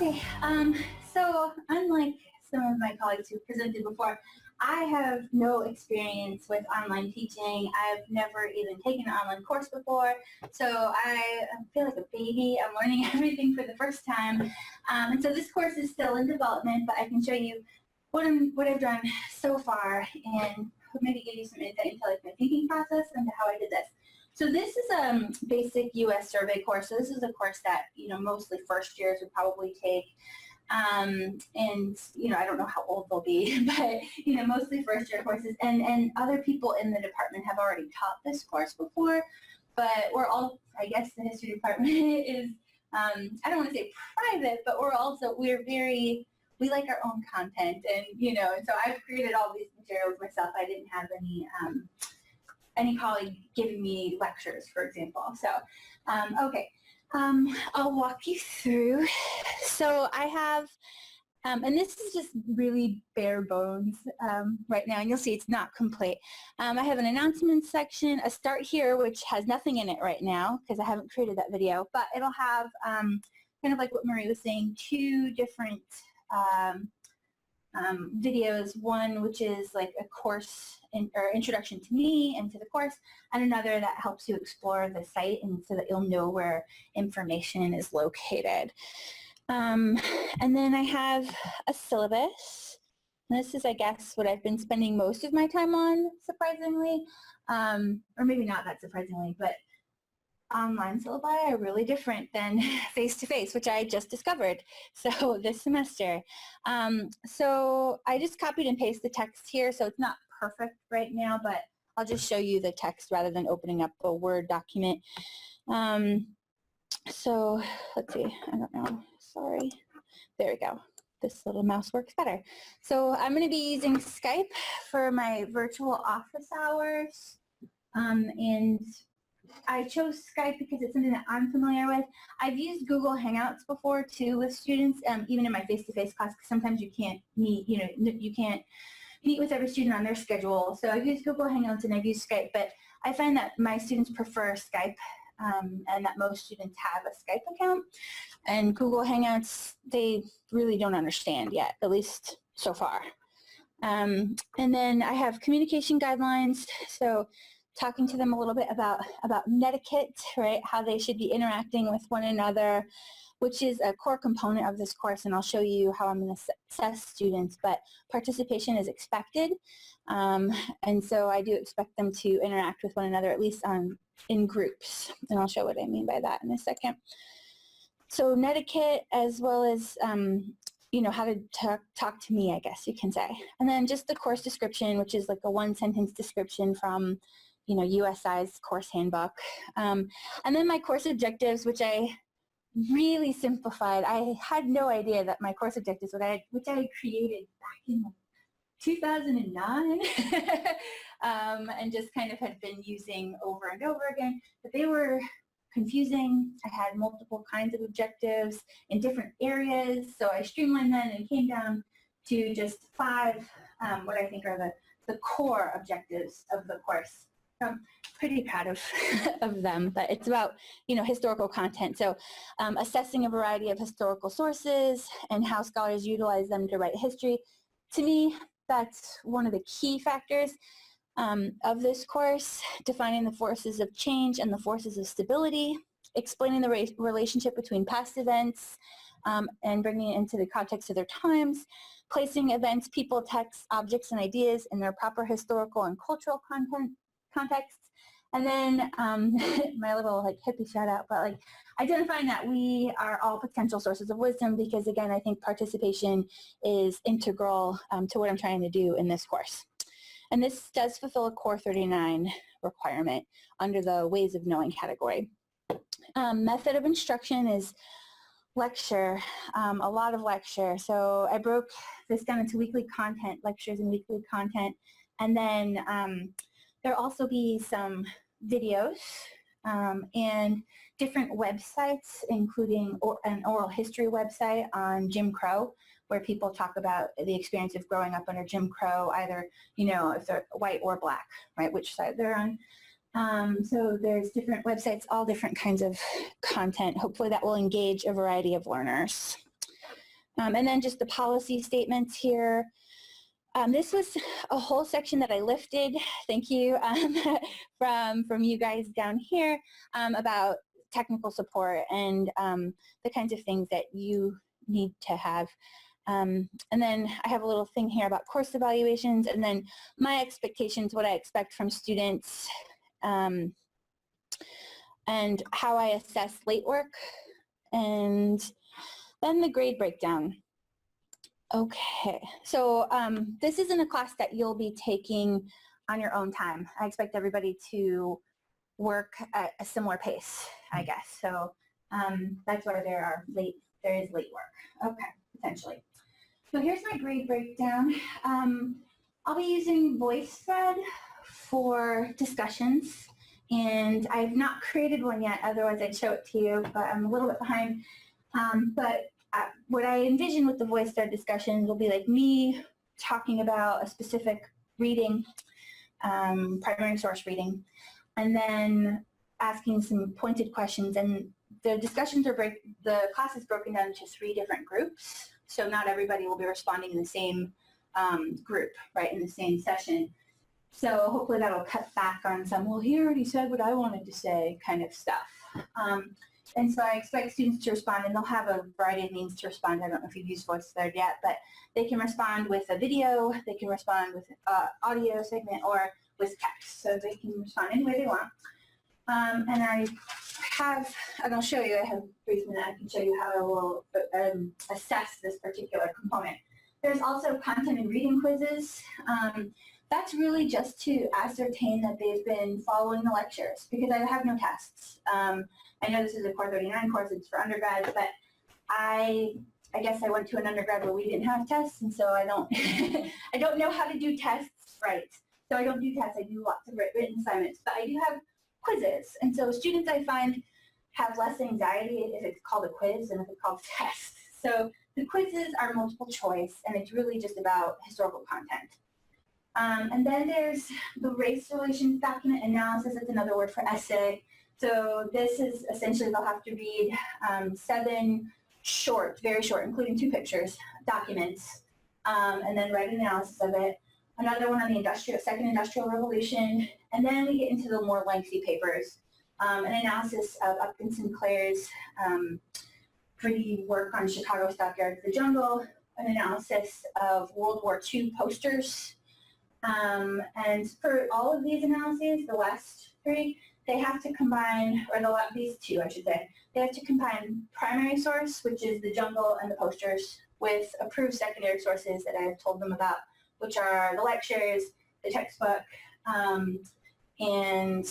Okay, so unlike some of my colleagues who presented before, I have no experience with online teaching. I've never even taken an online course before, so I feel like a baby. I'm learning everything for the first time, and so this course is still in development, but I can show you what I've done so far and maybe give you some insight into like my thinking process and how I did this. So this is a basic U.S. survey course. So this is a course that, mostly first years would probably take. And, I don't know how old they'll be, but, mostly first year courses. And other people in the department have already taught this course before, but we're all, I guess the history department is, I don't want to say private, but we like our own content. And, and so I've created all these materials myself. I didn't have any colleague giving me lectures, for example. So, okay, I'll walk you through. So I have, and this is just really bare bones right now, and you'll see it's not complete. I have an announcements section, a start here, which has nothing in it right now because I haven't created that video, but it'll have kind of like what Marie was saying, two different videos, one which is like a course or introduction to me and to the course, and another that helps you explore the site and so that you'll know where information is located. And then I have a syllabus. And this is, I guess, what I've been spending most of my time on, surprisingly, or maybe not that surprisingly, but online syllabi are really different than face-to-face, which I just discovered so this semester. So I just copied and pasted the text here, so it's not perfect right now, but I'll just show you the text rather than opening up a Word document. So let's see, I don't know, sorry. There we go. This little mouse works better. So I'm going to be using Skype for my virtual office hours, and I chose Skype because it's something that I'm familiar with. I've used Google Hangouts before too with students, even in my face-to-face class, because sometimes you can't meet, you can't meet with every student on their schedule. So I've used Google Hangouts and I've used Skype, but I find that my students prefer Skype and that most students have a Skype account. And Google Hangouts, they really don't understand yet, at least so far. And then I have communication guidelines, so talking to them a little bit about netiquette, right, how they should be interacting with one another, which is a core component of this course, and I'll show you how I'm going to assess students, but participation is expected, and so I do expect them to interact with one another, at least in groups, and I'll show what I mean by that in a second. So netiquette, as well as how to talk to me, I guess you can say. And then just the course description, which is like a one-sentence description from USI's course handbook. And then my course objectives, which I really simplified. I had no idea that my course objectives, which I had created back in 2009, and just kind of had been using over and over again, but they were confusing. I had multiple kinds of objectives in different areas, so I streamlined them and came down to just 5, what I think are the core objectives of the course. I'm pretty proud of them, but it's about, historical content. So assessing a variety of historical sources and how scholars utilize them to write history. To me, that's one of the key factors of this course, defining the forces of change and the forces of stability, explaining the relationship between past events and bringing it into the context of their times, placing events, people, texts, objects, and ideas in their proper historical and cultural contexts, and then my little hippie shout out, but identifying that we are all potential sources of wisdom, because again, I think participation is integral to what I'm trying to do in this course. And this does fulfill a Core 39 requirement under the Ways of Knowing category. Method of instruction is lecture, a lot of lecture. So I broke this down into weekly content, lectures and weekly content, and then there'll also be some videos and different websites, including an oral history website on Jim Crow, where people talk about the experience of growing up under Jim Crow, either, if they're white or black, right, which side they're on. So there's different websites, all different kinds of content. Hopefully that will engage a variety of learners. And then just the policy statements here. This was a whole section that I lifted, thank you, from you guys down here about technical support and the kinds of things that you need to have. And then I have a little thing here about course evaluations, and then my expectations, what I expect from students, and how I assess late work, and then the grade breakdown. Okay, so this isn't a class that you'll be taking on your own time. I expect everybody to work at a similar pace, I guess. So that's why there is late work. Okay, potentially. So here's my grade breakdown. I'll be using VoiceThread for discussions, and I've not created one yet, otherwise I'd show it to you, but I'm a little bit behind. What I envision with the VoiceThread discussions will be like me talking about a specific reading, primary source reading, and then asking some pointed questions. And the discussions the class is broken down into 3 different groups. So not everybody will be responding in the same group, right, in the same session. So hopefully that'll cut back on some, well, he already said what I wanted to say kind of stuff. And so I expect students to respond, and they'll have a variety of means to respond. I don't know if you've used VoiceThread yet, but they can respond with a video, they can respond with audio segment, or with text. So they can respond any way they want. And I'll show you, I have a brief minute, I can show you how I will assess this particular component. There's also content and reading quizzes. That's really just to ascertain that they've been following the lectures, because I have no tests. I know this is a Core 39 course, it's for undergrads, but I guess I went to an undergrad where we didn't have tests, and so I don't I don't know how to do tests right. So I don't do tests, I do lots of written assignments, but I do have quizzes. And so students, I find, have less anxiety if it's called a quiz than if it's called a test. So the quizzes are multiple choice, and it's really just about historical content. And then there's the race relations document analysis. That's another word for essay. So this is essentially they'll have to read 7 short, very short, including 2 pictures, documents, and then write an analysis of it. Another one on the second industrial revolution, and then we get into the more lengthy papers. An analysis of Upton Sinclair's pretty work on Chicago Stockyards, the Jungle, an analysis of World War II posters. And for all of these analyses, the last 3, they have to combine, or these 2, I should say, they have to combine primary source, which is the Jungle and the posters, with approved secondary sources that I've told them about, which are the lectures, the textbook, and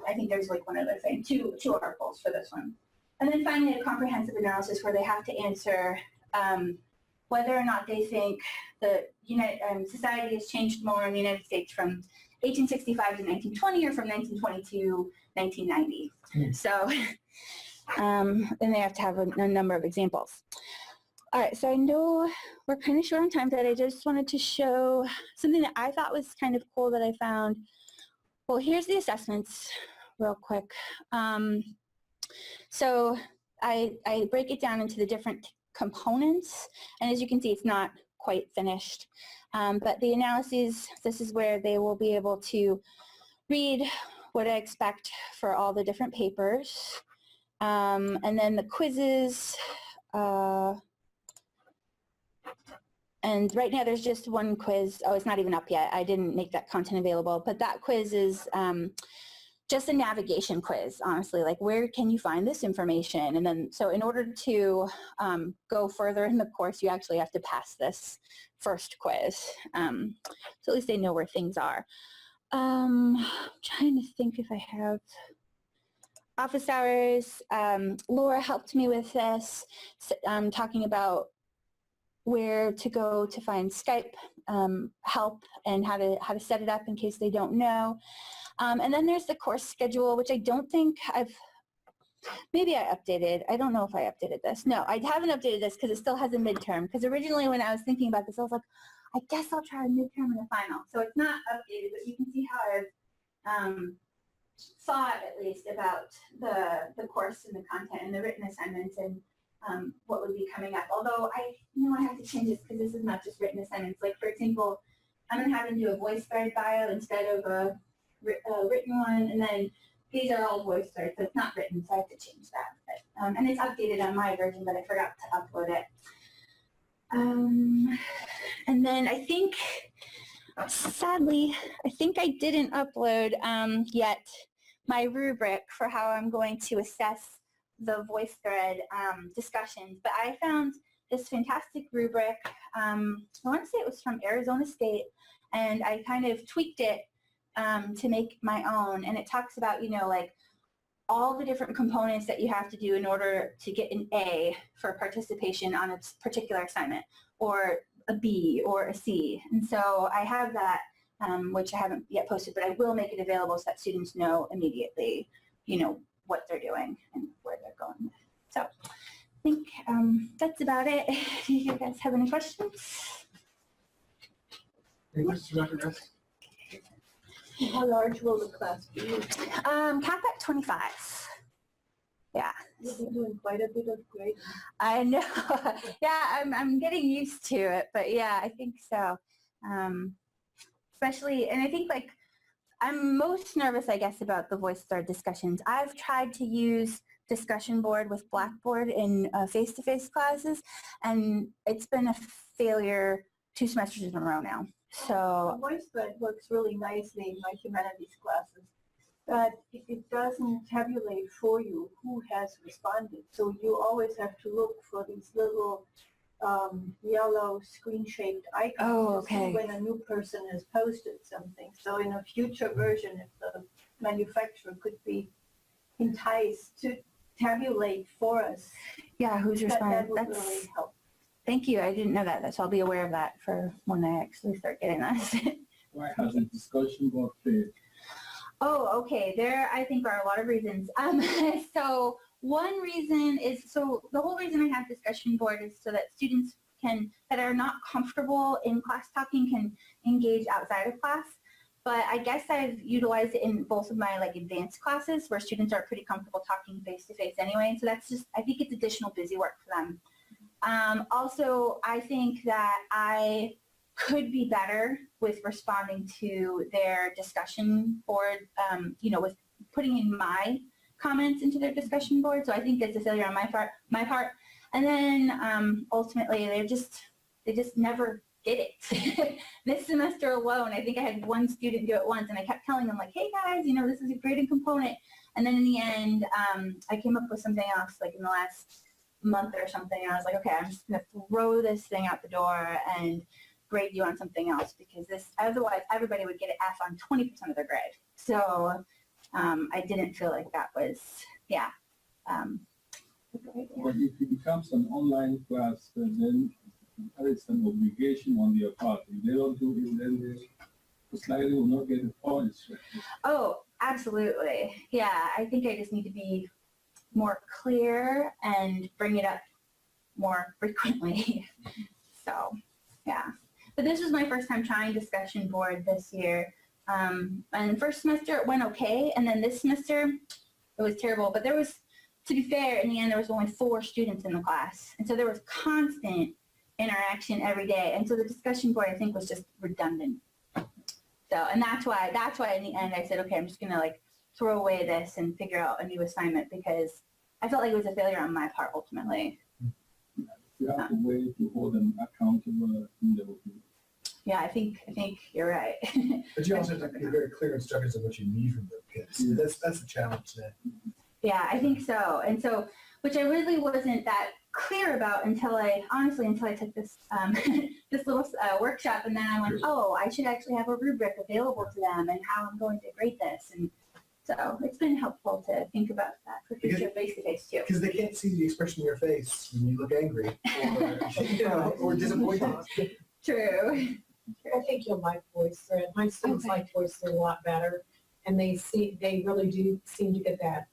I think there's like one other thing, two articles for this one. And then finally, a comprehensive analysis where they have to answer whether or not they think the society has changed more in the United States from 1865 to 1920 or from 1920 to 1990. So, and they have to have a number of examples. All right, so I know we're kind of short on time, but I just wanted to show something that I thought was kind of cool that I found. Well, here's the assessments real quick. So I break it down into the different components, and as you can see, it's not quite finished. But the analyses, this is where they will be able to read what I expect for all the different papers. And then the quizzes, and right now there's just one quiz. Oh, it's not even up yet. I didn't make that content available, but that quiz is just a navigation quiz, honestly, like where can you find this information? And then, so in order to go further in the course, you actually have to pass this first quiz. So at least they know where things are. I'm trying to think if I have office hours. Laura helped me with this, talking about where to go to find Skype help and how to set it up in case they don't know. And then there's the course schedule, which I don't think maybe I updated. I don't know if I updated this. No, I haven't updated this because it still has a midterm. Because originally when I was thinking about this, I was like, I guess I'll try a midterm and a final. So it's not updated, but you can see how I've thought at least about the course and the content and the written assignments. And what would be coming up. Although I have to change this because this is not just written assignments. Like, for example, I'm going to have them do a VoiceThread bio instead of a written one, and then these are all VoiceThread, so it's not written, so I have to change that. But, and it's updated on my version, but I forgot to upload it. And then I think, sadly, I think I didn't upload yet my rubric for how I'm going to assess the VoiceThread discussions. But I found this fantastic rubric. I want to say it was from Arizona State, and I kind of tweaked it to make my own. And it talks about, like all the different components that you have to do in order to get an A for participation on a particular assignment, or a B or a C. And so I have that, which I haven't yet posted, but I will make it available so that students know immediately, what they're doing and where they're going. So I think that's about it. Do you guys have any questions? Any questions, Dr. Gress? How large will the class be? Cap at 25. Yeah. You've been doing quite a bit of grading. I know. Yeah, I'm getting used to it, but yeah, I think so. Especially, and I think I'm most nervous, I guess, about the VoiceThread discussions. I've tried to use discussion board with Blackboard in face-to-face classes, and it's been a failure 2 semesters in a row now. So VoiceThread works really nicely in my humanities classes, but it doesn't tabulate for you who has responded. So you always have to look for these little yellow screen-shaped icons to see when a new person has posted something. So in a future version, if the manufacturer could be enticed to tabulate for us, yeah, who's responded? That would really help. Thank you. I didn't know that, so I'll be aware of that for when I actually start getting this. Why hasn't discussion board failed? Oh, okay. There, I think, are a lot of reasons. So one reason is, so the whole reason I have discussion board is so that students that are not comfortable in class talking can engage outside of class. But I guess I've utilized it in both of my advanced classes where students are pretty comfortable talking face to face anyway. So that's just, I think it's additional busy work for them. Also, I think that I could be better with responding to their discussion board, with putting in my comments into their discussion board. So I think that's a failure on my part. And then ultimately, they just never did it. This semester alone, I think I had one student do it once, and I kept telling them hey guys, this is a graded component. And then in the end, I came up with something else in the last month or something. And I was like, okay, I'm just going to throw this thing out the door and grade you on something else, because otherwise everybody would get an F on 20% of their grade. So I didn't feel like that was, But if it becomes an online class, then there is an obligation on their part. If they don't do it, then they most likely will not get the points. Oh, absolutely. Yeah, I think I just need to be more clear and bring it up more frequently. So, yeah. But this was my first time trying discussion board this year. And first semester it went okay, and then this semester it was terrible. But there was, to be fair, in the end there was only 4 students in the class. And so there was constant interaction every day. And so the discussion board, I think, was just redundant. So, and that's why in the end I said, okay, I'm just going to throw away this and figure out a new assignment, because I felt like it was a failure on my part ultimately. You have a way to hold them accountable. Yeah, I think you're right. But you also have to be very clear instructions of what you need from the kids. Yeah. That's the challenge there. Yeah, I think so. And so, which I really wasn't that clear about until I took this this little workshop, and then I went, oh, I should actually have a rubric available to them and how I'm going to grade this. And so it's been helpful to think about that for future face-to-face too. Because they can't see the expression in your face when you look angry or disappointed. True. I think you'll like VoiceThread. My students like VoiceThread a lot better, and they really do seem to get that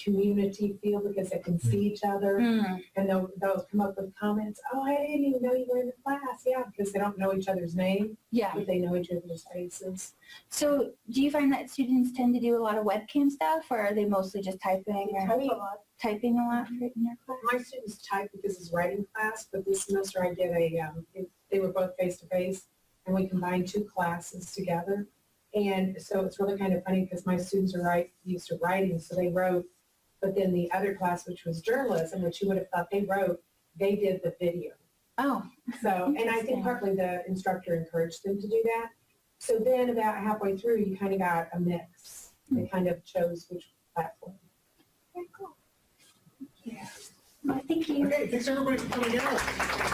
community feel because they can see each other and they'll come up with comments. Oh, I didn't even know you were in the class. Yeah, because they don't know each other's name, Yeah. but they know each other's faces. So do you find that students tend to do a lot of webcam stuff, or are they mostly just typing or Type a lot. typing a lot in their class? My students type because it's writing class, but this semester I did they were both face-to-face, and we combined 2 classes together. And so it's really kind of funny because my students are used to writing, so they wrote, but then the other class, which was journalism, which you would have thought they wrote, they did the video. Oh, So, and I Interesting. think partly the instructor encouraged them to do that. So then about halfway through, you kind of got a mix. They kind of chose which platform. very cool. Yeah. Well, thank you. Okay, thanks everybody for coming out.